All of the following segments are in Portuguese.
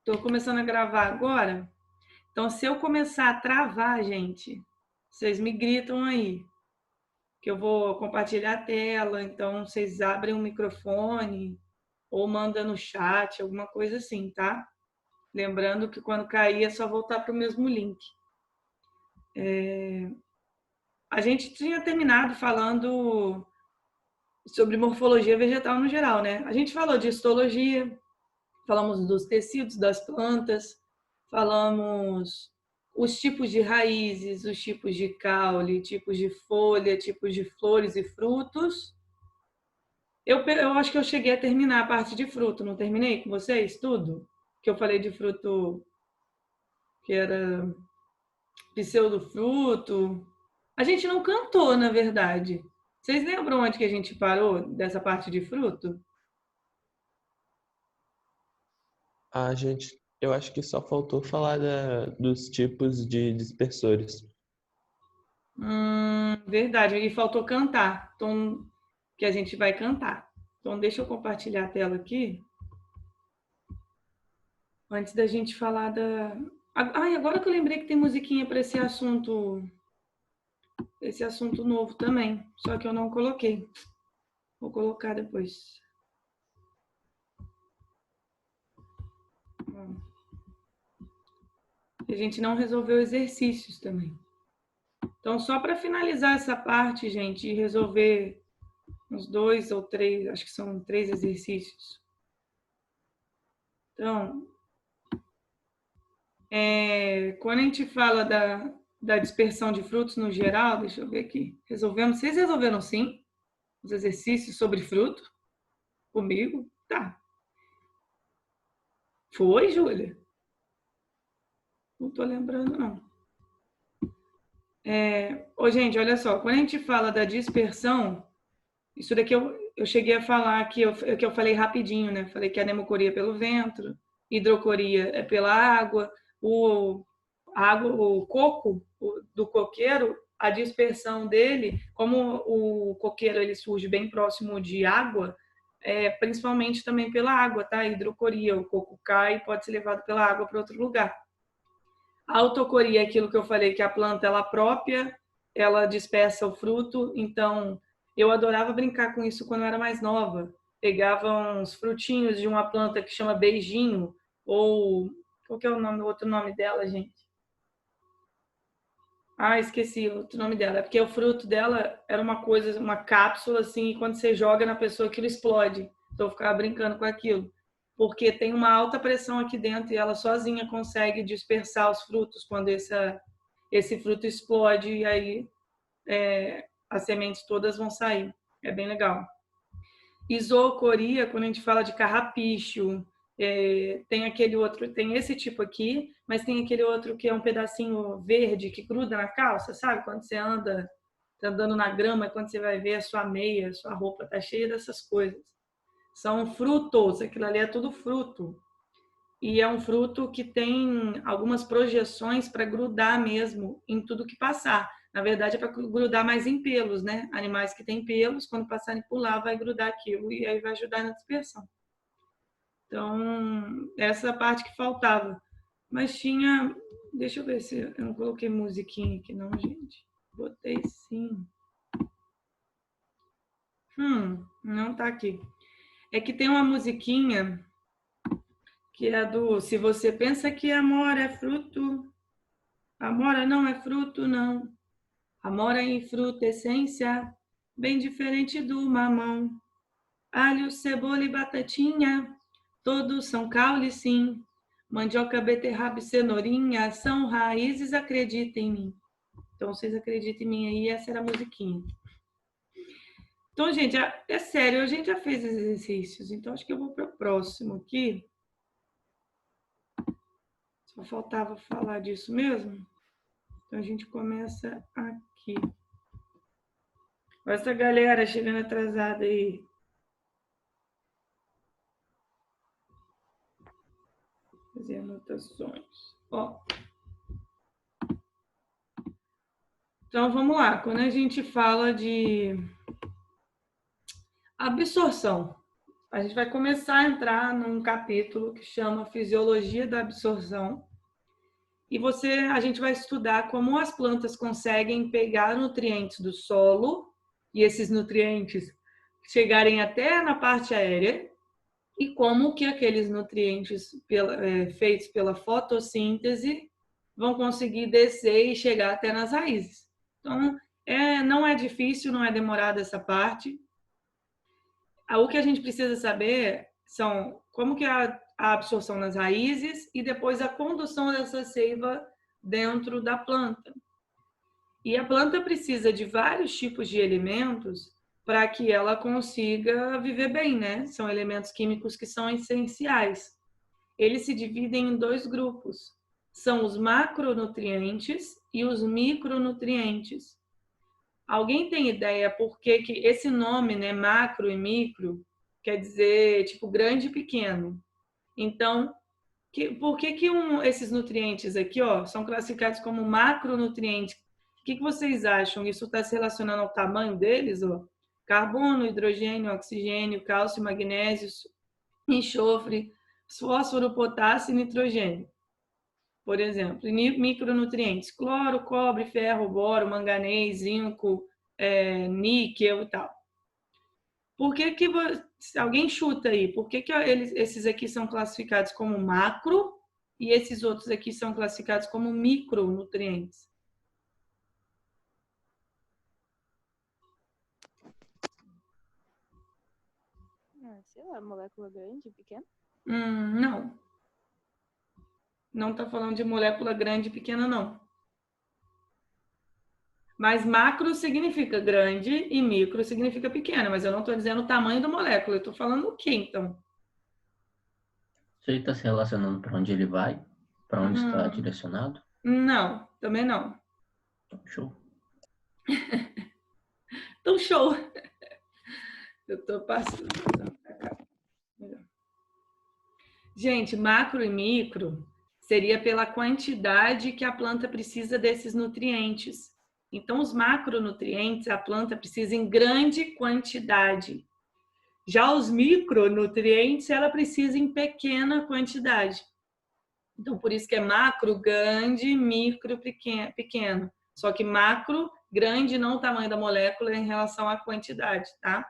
Tô começando a gravar agora. Então, se eu começar a travar, gente, vocês me gritam aí, que eu vou compartilhar a tela. Então, vocês abrem o microfone ou mandam no chat, alguma coisa assim, tá? Lembrando que quando cair é só voltar para o mesmo link. A gente tinha terminado falando sobre morfologia vegetal no geral, né? A gente falou de histologia, falamos dos tecidos das plantas, falamos os tipos de raízes, os tipos de caule, tipos de folha, tipos de flores e frutos. Eu acho que eu cheguei a terminar a parte de fruto, não terminei com vocês tudo? Que eu falei de fruto que era pseudofruto. A gente não cantou, na verdade. Vocês lembram onde que a gente parou dessa parte de fruto? Eu acho que só faltou falar dos tipos de dispersores. Verdade. E faltou cantar. Então, que a gente vai cantar. Então, deixa eu compartilhar a tela aqui, antes da gente falar da. Ai, agora que eu lembrei que tem musiquinha para esse assunto novo também. Só que eu não coloquei. Vou colocar depois. A gente não resolveu exercícios também. Então, só para finalizar essa parte, gente, e resolver uns 2 ou 3, acho que são 3 exercícios. Então, quando a gente fala da dispersão de frutos no geral, deixa eu ver aqui. Resolvemos? Vocês resolveram sim os exercícios sobre fruto comigo? Tá. Foi, Júlia? Não tô lembrando, não. Gente, olha só. Quando a gente fala da dispersão, isso daqui eu cheguei a falar que eu falei rapidinho, né? Falei que a anemocoria é pelo vento, hidrocoria é pela água, o, o coco do coqueiro, a dispersão dele, como o coqueiro ele surge bem próximo de água, principalmente também pela água, tá? Hidrocoria, o coco cai e pode ser levado pela água para outro lugar. A autocoria é aquilo que eu falei, que a planta ela própria, ela dispersa o fruto, então eu adorava brincar com isso quando eu era mais nova. Pegava uns frutinhos de uma planta que chama beijinho, ou qual que é o outro nome dela, gente? Ah, esqueci o outro nome dela. É porque o fruto dela era uma coisa, uma cápsula assim, e quando você joga na pessoa aquilo explode. Então eu ficava brincando com aquilo. Porque tem uma alta pressão aqui dentro e ela sozinha consegue dispersar os frutos quando esse fruto explode e aí as sementes todas vão sair. É bem legal. Isoocoria, quando a gente fala de carrapicho, tem aquele outro, tem esse tipo aqui, mas tem aquele outro que é um pedacinho verde que gruda na calça, sabe? Quando você anda, tá andando na grama, quando você vai ver a sua meia, a sua roupa tá cheia dessas coisas. São frutos, aquilo ali é tudo fruto. E é um fruto que tem algumas projeções para grudar mesmo em tudo que passar. Na verdade, é para grudar mais em pelos, né? Animais que têm pelos, quando passarem por lá, vai grudar aquilo e aí vai ajudar na dispersão. Então, essa é a parte que faltava. Mas tinha. Deixa eu ver se eu não coloquei musiquinha aqui, não, gente. Botei sim. Não tá aqui. É que tem uma musiquinha que é do Se Você Pensa que Amor é Fruto, Amora não é fruto, não. Amora em fruta, essência, bem diferente do mamão. Alho, cebola e batatinha, todos são caule, sim. Mandioca, beterraba e cenourinha são raízes, acredita em mim. Então, vocês acreditam em mim aí, essa era a musiquinha. Então, gente, é sério, a gente já fez exercícios, então acho que eu vou para o próximo aqui. Só faltava falar disso mesmo. Então, a gente começa aqui. Olha essa galera chegando atrasada aí. Fazer anotações. Ó. Então, vamos lá. Quando a gente fala de absorção, A gente vai começar a entrar num capítulo que chama Fisiologia da Absorção. E a gente vai estudar como as plantas conseguem pegar nutrientes do solo e esses nutrientes chegarem até na parte aérea e como que aqueles nutrientes feitos pela fotossíntese vão conseguir descer e chegar até nas raízes. Então, não é difícil, não é demorado essa parte. O que a gente precisa saber são como que é a absorção nas raízes e depois a condução dessa seiva dentro da planta. E a planta precisa de vários tipos de elementos para que ela consiga viver bem, né? São elementos químicos que são essenciais. Eles se dividem em dois grupos. São os macronutrientes e os micronutrientes. Alguém tem ideia por que esse nome, né, macro e micro, quer dizer tipo grande e pequeno? Então, por que esses nutrientes aqui, ó, são classificados como macronutrientes? O que vocês acham? Isso está se relacionando ao tamanho deles? Ó? Carbono, hidrogênio, oxigênio, cálcio, magnésio, enxofre, fósforo, potássio e nitrogênio. Por exemplo, micronutrientes, cloro, cobre, ferro, boro, manganês, zinco, níquel e tal. Por que alguém chuta aí, por que esses aqui são classificados como macro e esses outros aqui são classificados como micronutrientes? Sei lá, molécula grande, pequena? Não. Não está falando de molécula grande e pequena, não. Mas macro significa grande e micro significa pequena, mas eu não estou dizendo o tamanho da molécula, eu estou falando o que, então? Isso aí está se relacionando para onde ele vai? Para onde está direcionado? Não, também não. Show. Então, show. Eu estou passando. Gente, macro e micro seria pela quantidade que a planta precisa desses nutrientes. Então, os macronutrientes a planta precisa em grande quantidade. Já os micronutrientes ela precisa em pequena quantidade. Então, por isso que é macro, grande, micro, pequeno. Só que macro, grande, não o tamanho da molécula em relação à quantidade, tá?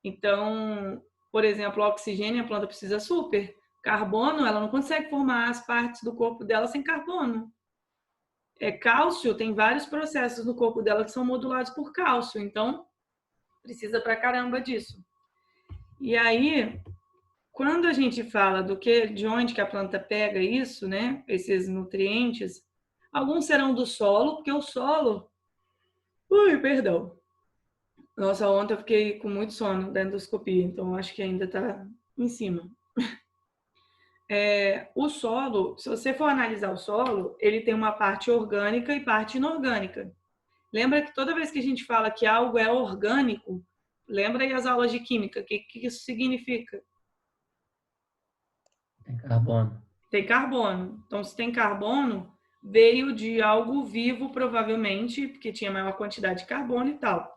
Então, por exemplo, o oxigênio a planta precisa super. Carbono, ela não consegue formar as partes do corpo dela sem carbono. Cálcio, tem vários processos no corpo dela que são modulados por cálcio. Então, precisa pra caramba disso. E aí, quando a gente fala de onde que a planta pega isso, né? Esses nutrientes, alguns serão do solo, porque o solo... perdão. Nossa, ontem eu fiquei com muito sono da endoscopia, então acho que ainda está em cima. O solo, se você for analisar o solo, ele tem uma parte orgânica e parte inorgânica. Lembra que toda vez que a gente fala que algo é orgânico, lembra aí as aulas de química, o que isso significa? Tem carbono. Tem carbono. Então, se tem carbono, veio de algo vivo, provavelmente, porque tinha maior quantidade de carbono e tal.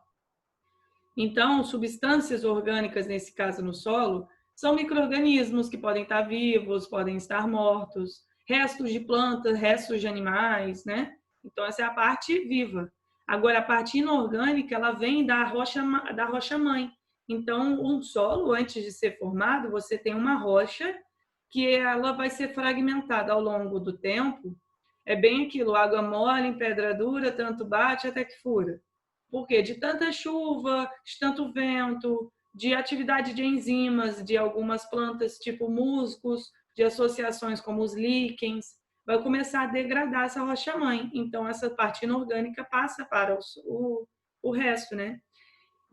Então, substâncias orgânicas, nesse caso no solo, são micro-organismos que podem estar vivos, podem estar mortos, restos de plantas, restos de animais, né? Então, essa é a parte viva. Agora, a parte inorgânica, ela vem da rocha-mãe. Então, um solo, antes de ser formado, você tem uma rocha que ela vai ser fragmentada ao longo do tempo. É bem aquilo, água mole em pedra dura, tanto bate até que fura. Por quê? De tanta chuva, de tanto vento, de atividade de enzimas, de algumas plantas tipo musgos, de associações como os líquens, vai começar a degradar essa rocha-mãe. Então, essa parte inorgânica passa para o resto, né?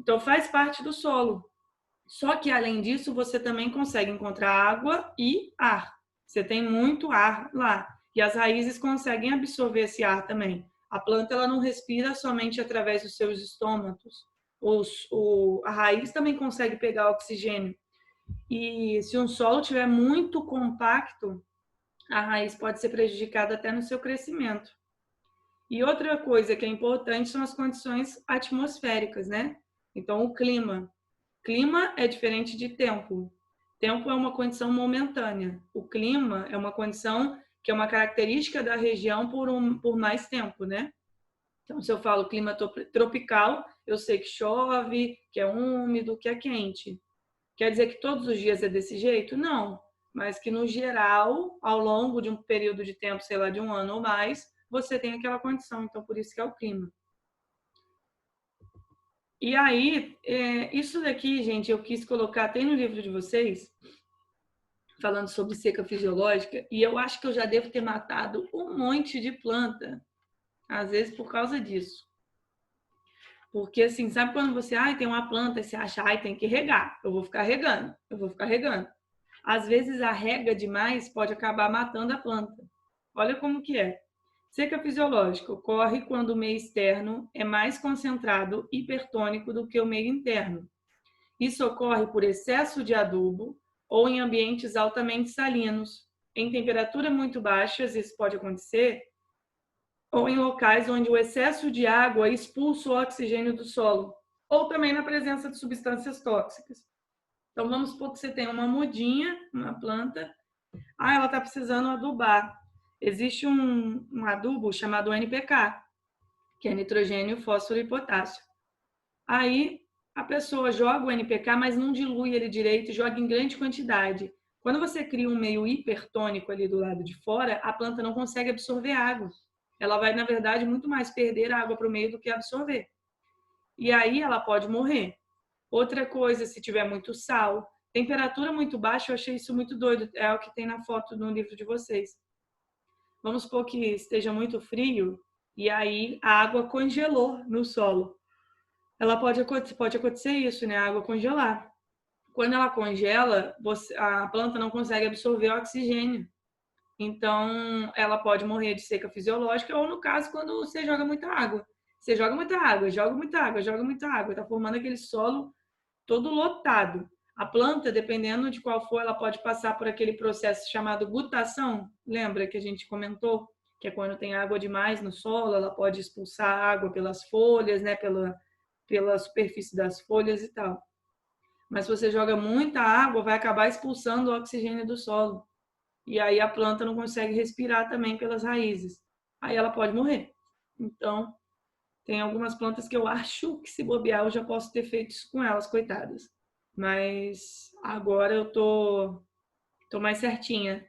Então, faz parte do solo. Só que, além disso, você também consegue encontrar água e ar. Você tem muito ar lá. E as raízes conseguem absorver esse ar também. A planta ela não respira somente através dos seus estômatos. A raiz também consegue pegar oxigênio. E se um solo estiver muito compacto, a raiz pode ser prejudicada até no seu crescimento. E outra coisa que é importante são as condições atmosféricas, né? Então, o clima. Clima é diferente de tempo. Tempo é uma condição momentânea. O clima é uma condição que é uma característica da região por mais tempo, né? Então, se eu falo clima tropical, eu sei que chove, que é úmido, que é quente. Quer dizer que todos os dias é desse jeito? Não. Mas que, no geral, ao longo de um período de tempo, sei lá, de um ano ou mais, você tem aquela condição. Então, por isso que é o clima. E aí, isso daqui, gente, eu quis colocar, tem no livro de vocês, falando sobre seca fisiológica, e eu acho que eu já devo ter matado um monte de planta, às vezes por causa disso. Porque, assim, sabe quando você, tem uma planta, e você acha, tem que regar, eu vou ficar regando. Às vezes a rega demais pode acabar matando a planta. Olha como que é. Seca fisiológica ocorre quando o meio externo é mais concentrado hipertônico do que o meio interno. Isso ocorre por excesso de adubo ou em ambientes altamente salinos. Em temperaturas muito baixas, isso pode acontecer, ou em locais onde o excesso de água expulsa o oxigênio do solo, ou também na presença de substâncias tóxicas. Então, vamos supor que você tem uma mudinha, uma planta, ela está precisando adubar. Existe um adubo chamado NPK, que é nitrogênio, fósforo e potássio. Aí, a pessoa joga o NPK, mas não dilui ele direito, joga em grande quantidade. Quando você cria um meio hipertônico ali do lado de fora, a planta não consegue absorver água. Ela vai, na verdade, muito mais perder água para o meio do que absorver. E aí ela pode morrer. Outra coisa, se tiver muito sal, temperatura muito baixa, eu achei isso muito doido. É o que tem na foto no livro de vocês. Vamos supor que esteja muito frio e aí a água congelou no solo. Pode acontecer isso, né? A água congelar. Quando ela congela, a planta não consegue absorver o oxigênio. Então, ela pode morrer de seca fisiológica, ou no caso, quando você joga muita água. Você joga muita água, está formando aquele solo todo lotado. A planta, dependendo de qual for, ela pode passar por aquele processo chamado gutação. Lembra que a gente comentou? Que é quando tem água demais no solo, ela pode expulsar água pelas folhas, né? Pela superfície das folhas e tal. Mas se você joga muita água, vai acabar expulsando o oxigênio do solo. E aí a planta não consegue respirar também pelas raízes. Aí ela pode morrer. Então, tem algumas plantas que eu acho que, se bobear, eu já posso ter feito isso com elas, coitadas. Mas agora eu tô mais certinha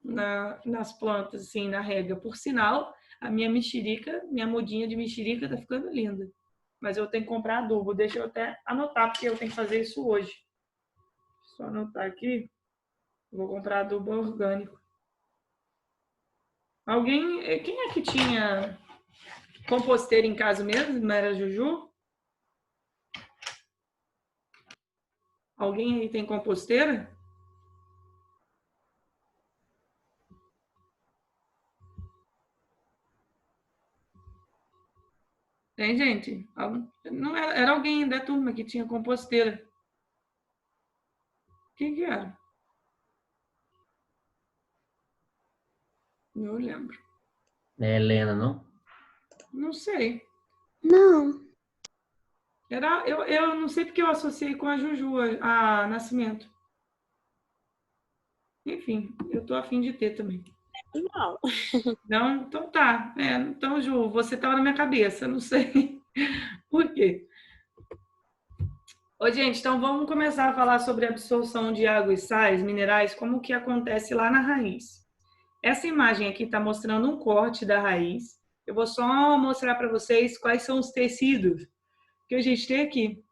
nas plantas, assim, na rega. Por sinal, a minha mexerica, minha mudinha de mexerica tá ficando linda. Mas eu tenho que comprar adubo. Deixa eu até anotar, porque eu tenho que fazer isso hoje. Só anotar aqui. Vou comprar adubo orgânico. Quem é que tinha composteira em casa mesmo? Não era a Juju? Alguém aí tem composteira? Tem, gente? Não era alguém da turma que tinha composteira. Quem que era? Não lembro. É Helena, não? Não sei. Não. Eu não sei porque eu associei com a Juju, a Nascimento. Enfim, eu tô afim de ter também. Não. Não? Então tá. Então, Ju, você estava na minha cabeça, não sei por quê. Ô, gente, então vamos começar a falar sobre a absorção de água e sais, minerais, como que acontece lá na raiz. Essa imagem aqui está mostrando um corte da raiz. Eu vou só mostrar para vocês quais são os tecidos que a gente tem aqui.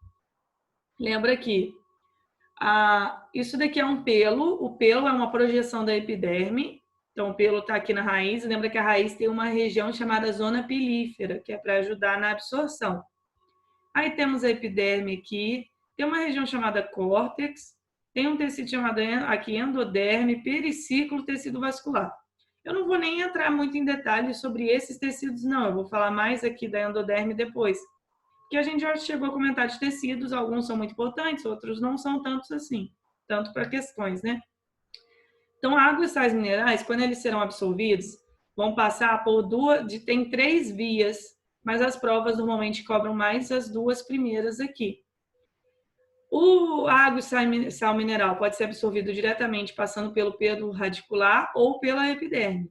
Lembra que isso daqui é um pelo. O pelo é uma projeção da epiderme. Então, o pelo está aqui na raiz. Lembra que a raiz tem uma região chamada zona pilífera, que é para ajudar na absorção. Aí temos a epiderme aqui. Tem uma região chamada córtex. Tem um tecido chamado aqui endoderme, periciclo, tecido vascular. Eu não vou nem entrar muito em detalhes sobre esses tecidos, não. Eu vou falar mais aqui da endoderme depois. Porque a gente já chegou a comentar de tecidos. Alguns são muito importantes, outros não são tantos assim. Tanto para questões, né? Então, água e sais minerais, quando eles serão absorvidos, vão passar por tem 3 vias, mas as provas normalmente cobram mais as 2 primeiras aqui. A água e sal mineral pode ser absorvido diretamente passando pelo pêndulo radicular ou pela epiderme.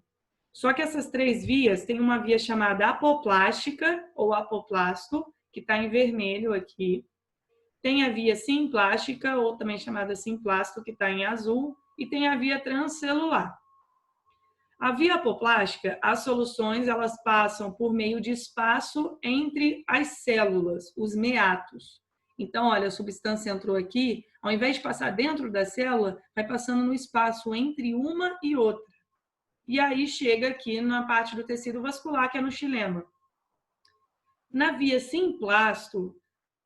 Só que essas três vias, tem uma via chamada apoplástica ou apoplasto, que está em vermelho aqui. Tem a via simplástica, ou também chamada simplasto, que está em azul. E tem a via transcelular. A via apoplástica, as soluções elas passam por meio de espaço entre as células, os meatos. Então, olha, a substância entrou aqui, ao invés de passar dentro da célula, vai passando no espaço entre uma e outra. E aí chega aqui na parte do tecido vascular, que é no xilema. Na via simplasto,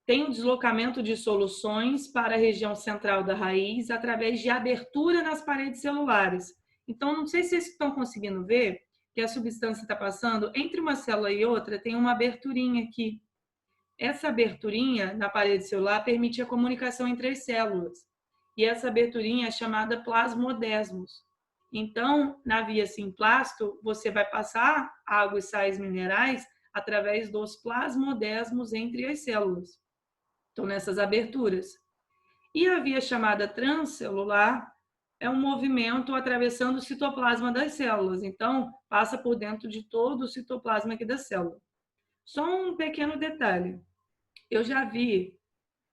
tem o deslocamento de soluções para a região central da raiz através de abertura nas paredes celulares. Então, não sei se vocês estão conseguindo ver que a substância está passando entre uma célula e outra, tem uma aberturinha aqui. Essa aberturinha na parede celular permite a comunicação entre as células. E essa aberturinha é chamada plasmodesmos. Então, na via simplasto, você vai passar água e sais minerais através dos plasmodesmos entre as células. Então, nessas aberturas. E a via chamada transcelular é um movimento atravessando o citoplasma das células. Então, passa por dentro de todo o citoplasma aqui da célula. Só um pequeno detalhe. Eu já vi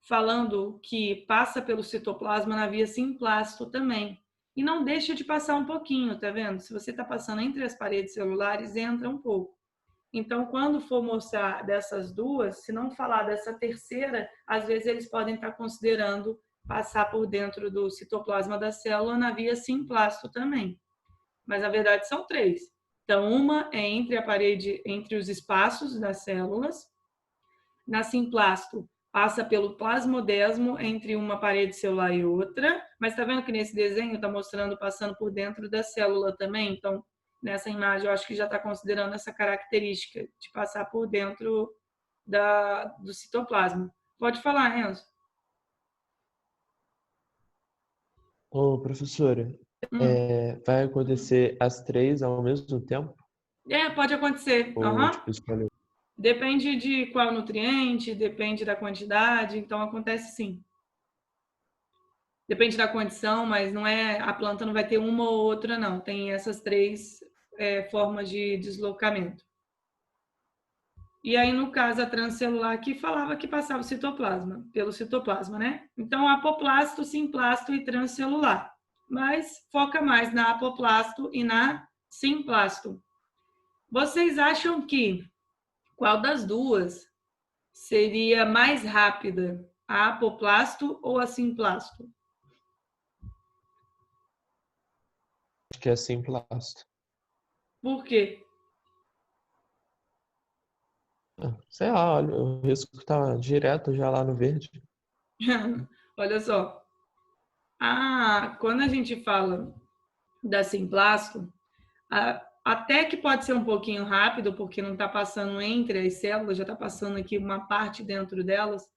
falando que passa pelo citoplasma na via simplasto também. E não deixa de passar um pouquinho, tá vendo? Se você está passando entre as paredes celulares, entra um pouco. Então, quando for mostrar dessas duas, se não falar dessa terceira, às vezes eles podem estar considerando passar por dentro do citoplasma da célula na via simplasto também. Mas, na verdade, são três. Então, uma é entre a parede, entre os espaços das células. Na simplasto, passa pelo plasmodesmo entre uma parede celular e outra, mas está vendo que nesse desenho está mostrando passando por dentro da célula também? Então, nessa imagem, eu acho que já está considerando essa característica de passar por dentro do citoplasma. Pode falar, Enzo. Ô, professora, vai acontecer as três ao mesmo tempo? Pode acontecer. Ou, tipo, escolhe... Depende de qual nutriente, depende da quantidade, então acontece sim. Depende da condição, mas não é a planta não vai ter uma ou outra, não. Tem essas três formas de deslocamento. E aí, no caso, a transcelular aqui falava que passava o citoplasma, pelo citoplasma, né? Então, apoplasto, simplasto e transcelular. Mas foca mais na apoplasto e na simplasto. Vocês acham que qual das duas seria mais rápida? A apoplasto ou a simplasto? Acho que é simplasto. Por quê? Sei lá, olha, o risco tá direto já lá no verde. Olha só. Quando a gente fala da simplasto, até que pode ser um pouquinho rápido, porque não está passando entre as células, já está passando aqui uma parte dentro delas,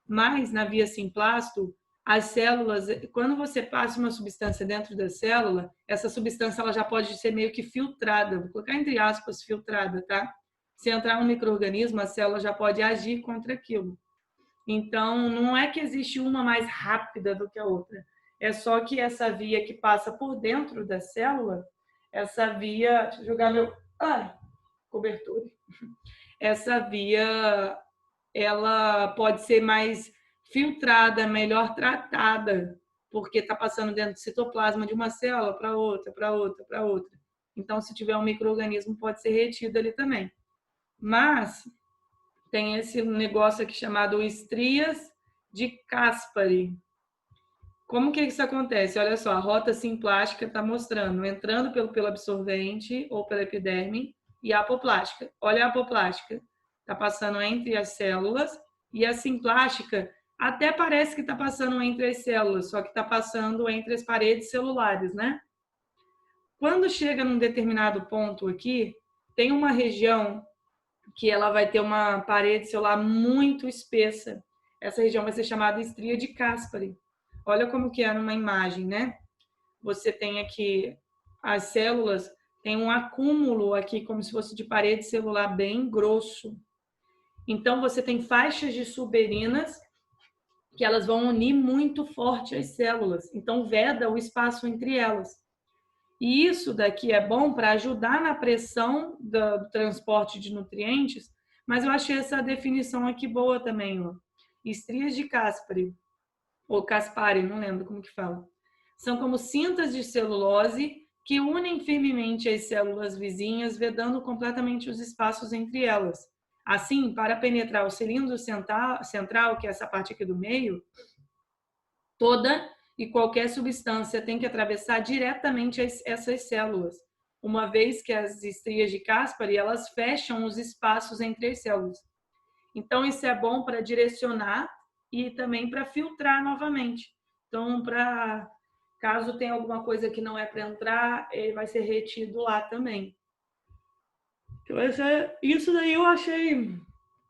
mas na via simplasto, as células, quando você passa uma substância dentro da célula, essa substância ela já pode ser meio que filtrada, vou colocar entre aspas filtrada, tá? Se entrar um micro-organismo, a célula já pode agir contra aquilo. Então, não é que existe uma mais rápida do que a outra, é só que essa via que passa por dentro da célula, essa via, deixa eu jogar meu cobertura. Essa via, ela pode ser mais filtrada, melhor tratada, porque está passando dentro do citoplasma de uma célula para outra, para outra, para outra. Então, se tiver um micro-organismo, pode ser retido ali também. Mas tem esse negócio aqui chamado estrias de Caspary. Como que isso acontece? Olha só, a rota simplástica está mostrando, entrando pelo absorvente ou pela epiderme, e a apoplástica. Olha a apoplástica, está passando entre as células, e a simplástica até parece que está passando entre as células, só que está passando entre as paredes celulares, né? Quando chega num determinado ponto aqui, tem uma região que ela vai ter uma parede celular muito espessa. Essa região vai ser chamada estria de Caspary. Olha como que é numa imagem, né? Você tem aqui as células, tem um acúmulo aqui como se fosse de parede celular bem grosso. Então, você tem faixas de suberinas que elas vão unir muito forte as células. Então, veda o espaço entre elas. E isso daqui é bom para ajudar na pressão do transporte de nutrientes, mas eu achei essa definição aqui boa também, ó. Estrias de Caspari, ou Caspari, não lembro como que fala. São como cintas de celulose que unem firmemente as células vizinhas, vedando completamente os espaços entre elas. Assim, para penetrar o cilindro central, que é essa parte aqui do meio, toda e qualquer substância tem que atravessar diretamente essas células, uma vez que as estrias de Caspari, elas fecham os espaços entre as células. Então, isso é bom para direcionar e também para filtrar novamente. Então, caso tenha alguma coisa que não é para entrar, ele vai ser retido lá também. Então, isso daí eu achei...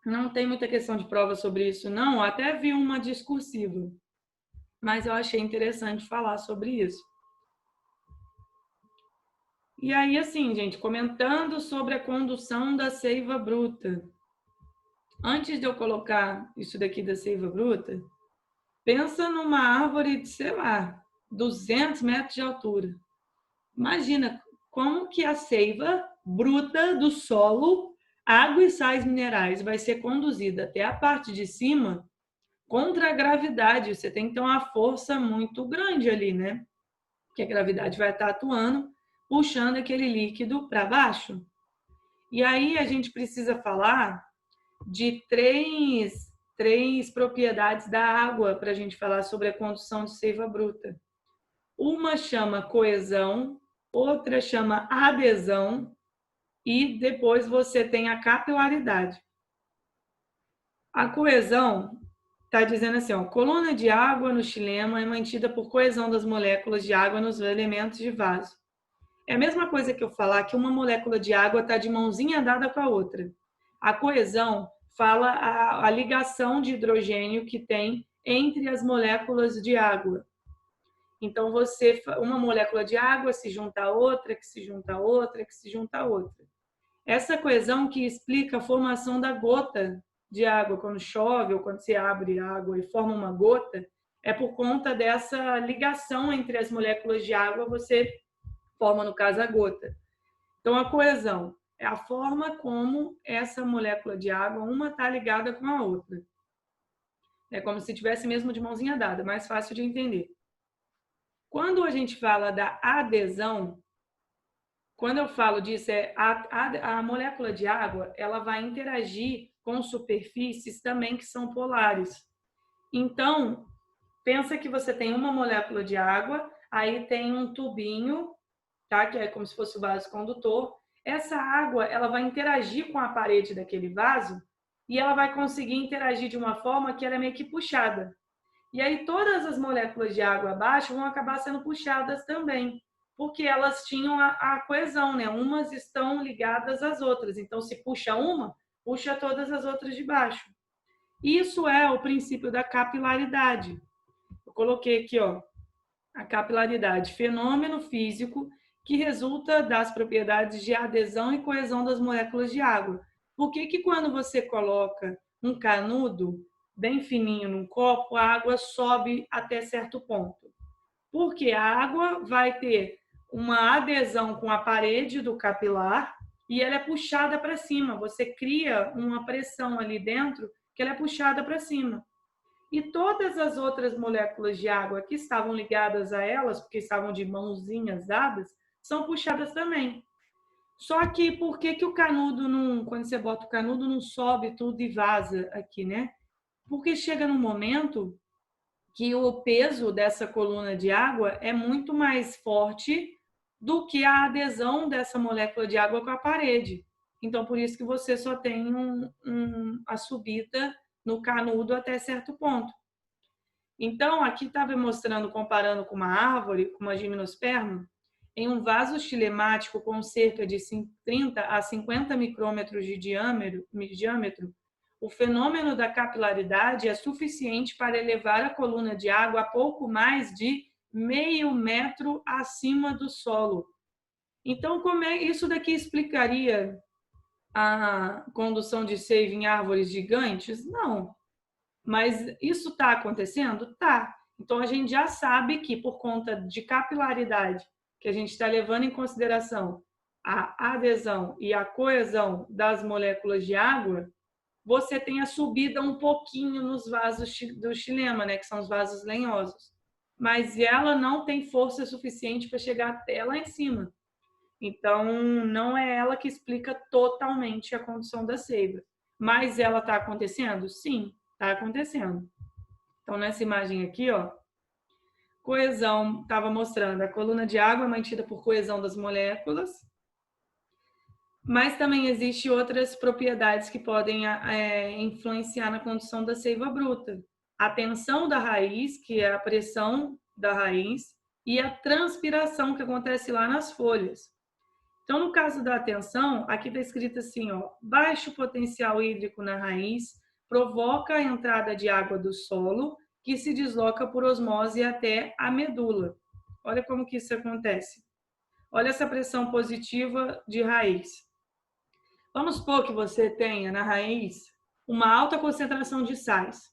Não tem muita questão de prova sobre isso, não. Até vi uma discursiva, mas eu achei interessante falar sobre isso. E aí, assim, gente, comentando sobre a condução da seiva bruta. Antes de eu colocar isso daqui da seiva bruta, pensa numa árvore de, sei lá, 200 metros de altura. Imagina como que a seiva bruta do solo, água e sais minerais, vai ser conduzida até a parte de cima contra a gravidade. Você tem que ter uma força muito grande ali, né? Que a gravidade vai estar atuando, puxando aquele líquido para baixo. E aí a gente precisa falar de três propriedades da água para a gente falar sobre a condução de seiva bruta. Uma chama coesão, outra chama adesão e depois você tem a capilaridade. A coesão está dizendo assim, ó, coluna de água no xilema é mantida por coesão das moléculas de água nos elementos de vaso. É a mesma coisa que eu falar que uma molécula de água está de mãozinha dada com a outra. A coesão fala a ligação de hidrogênio que tem entre as moléculas de água. Então, uma molécula de água se junta a outra, que se junta a outra, que se junta a outra. Essa coesão que explica a formação da gota de água, quando chove ou quando se abre água e forma uma gota, é por conta dessa ligação entre as moléculas de água, você forma, no caso, a gota. Então, a coesão é a forma como essa molécula de água, uma está ligada com a outra. É como se tivesse mesmo de mãozinha dada, mais fácil de entender. Quando a gente fala da adesão, quando eu falo disso, a molécula de água, ela vai interagir com superfícies também que são polares. Então, pensa que você tem uma molécula de água, aí tem um tubinho, tá? Que é como se fosse o vaso condutor. Essa água, ela vai interagir com a parede daquele vaso e ela vai conseguir interagir de uma forma que ela é meio que puxada. E aí todas as moléculas de água abaixo vão acabar sendo puxadas também, porque elas tinham a coesão, né? Umas estão ligadas às outras. Então, se puxa uma, puxa todas as outras de baixo. Isso é o princípio da capilaridade. Eu coloquei aqui, ó, a capilaridade, fenômeno físico que resulta das propriedades de adesão e coesão das moléculas de água. Por que quando você coloca um canudo bem fininho num copo, a água sobe até certo ponto? Porque a água vai ter uma adesão com a parede do capilar e ela é puxada para cima. Você cria uma pressão ali dentro que ela é puxada para cima. E todas as outras moléculas de água que estavam ligadas a elas, porque estavam de mãozinhas dadas, são puxadas também. Só que por que o canudo, quando você bota o canudo, não sobe tudo e vaza aqui, né? Porque chega num momento que o peso dessa coluna de água é muito mais forte do que a adesão dessa molécula de água com a parede. Então, por isso que você só tem a subida no canudo até certo ponto. Então, aqui estava mostrando, comparando com uma árvore, com uma gimnosperma, em um vaso xilemático com cerca de 30 a 50 micrômetros de diâmetro, o fenômeno da capilaridade é suficiente para elevar a coluna de água a pouco mais de meio metro acima do solo. Então, como é isso daqui explicaria a condução de seiva em árvores gigantes? Não. Mas isso está acontecendo? Tá. Então, a gente já sabe que, por conta de capilaridade, que a gente está levando em consideração a adesão e a coesão das moléculas de água, você tem a subida um pouquinho nos vasos do xilema, né, que são os vasos lenhosos. Mas ela não tem força suficiente para chegar até lá em cima. Então, não é ela que explica totalmente a condução da seiva. Mas ela está acontecendo? Sim, está acontecendo. Então, nessa imagem aqui, ó, coesão, estava mostrando a coluna de água mantida por coesão das moléculas, mas também existem outras propriedades que podem influenciar na condução da seiva bruta. A tensão da raiz, que é a pressão da raiz, e a transpiração que acontece lá nas folhas. Então, no caso da tensão, aqui está escrito assim, ó, baixo potencial hídrico na raiz provoca a entrada de água do solo, que se desloca por osmose até a medula. Olha como que isso acontece. Olha essa pressão positiva de raiz. Vamos supor que você tenha na raiz uma alta concentração de sais.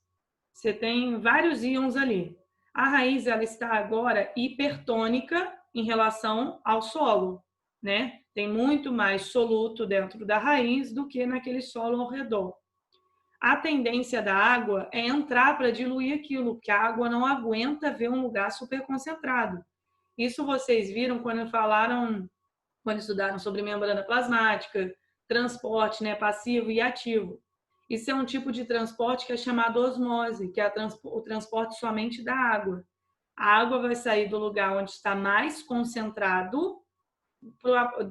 Você tem vários íons ali. A raiz ela está agora hipertônica em relação ao solo, né? Tem muito mais soluto dentro da raiz do que naquele solo ao redor. A tendência da água é entrar para diluir aquilo, porque a água não aguenta ver um lugar super concentrado. Isso vocês viram quando estudaram sobre membrana plasmática, transporte, né, passivo e ativo. Isso é um tipo de transporte que é chamado osmose, que é o transporte somente da água. A água vai sair do lugar onde está mais concentrado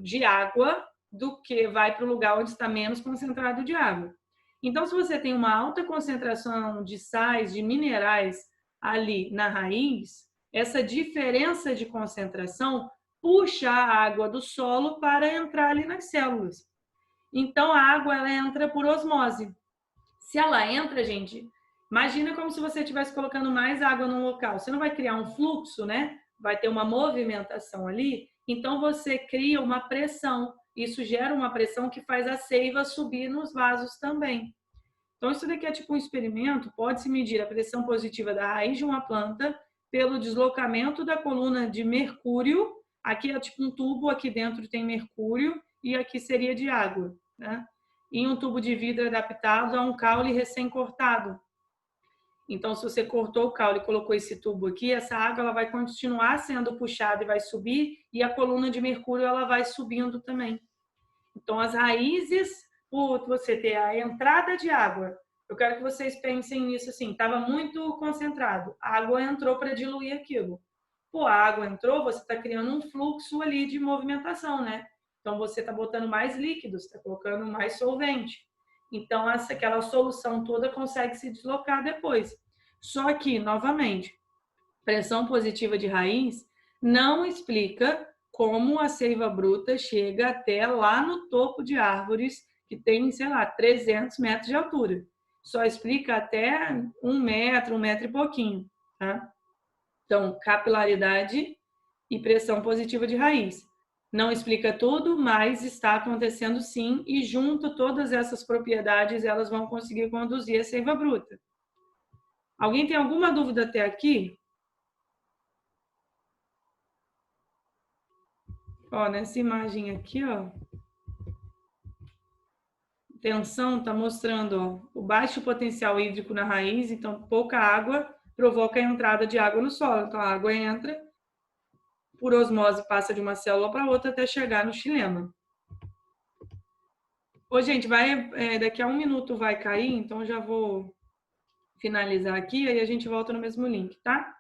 de água do que vai para o lugar onde está menos concentrado de água. Então, se você tem uma alta concentração de sais, de minerais ali na raiz, essa diferença de concentração puxa a água do solo para entrar ali nas células. Então, a água ela entra por osmose. Se ela entra, gente, imagina como se você estivesse colocando mais água num local. Você não vai criar um fluxo, né? Vai ter uma movimentação ali. Então, você cria uma pressão. Isso gera uma pressão que faz a seiva subir nos vasos também. Então, isso daqui é tipo um experimento. Pode-se medir a pressão positiva da raiz de uma planta pelo deslocamento da coluna de mercúrio. Aqui é tipo um tubo, aqui dentro tem mercúrio e aqui seria de água, né? E um tubo de vidro adaptado a um caule recém-cortado. Então, se você cortou o caule e colocou esse tubo aqui, essa água ela vai continuar sendo puxada e vai subir, e a coluna de mercúrio ela vai subindo também. Então, as raízes, por você ter a entrada de água, eu quero que vocês pensem nisso assim, estava muito concentrado, a água entrou para diluir aquilo. Pô, a água entrou, você está criando um fluxo ali de movimentação, né? Então, você está botando mais líquidos, está colocando mais solvente. Então, aquela solução toda consegue se deslocar depois. Só que, novamente, pressão positiva de raiz não explica como a seiva bruta chega até lá no topo de árvores que tem, sei lá, 300 metros de altura. Só explica até 1 metro e pouquinho, tá? Então, capilaridade e pressão positiva de raiz. Não explica tudo, mas está acontecendo sim, e junto todas essas propriedades, elas vão conseguir conduzir a seiva bruta. Alguém tem alguma dúvida até aqui? Ó, nessa imagem aqui, ó, tensão está mostrando, ó, o baixo potencial hídrico na raiz, então pouca água provoca a entrada de água no solo. Então a água entra, por osmose passa de uma célula para outra até chegar no xilema. Ô, gente, daqui a 1 minuto vai cair, então já vou finalizar aqui, aí a gente volta no mesmo link, tá?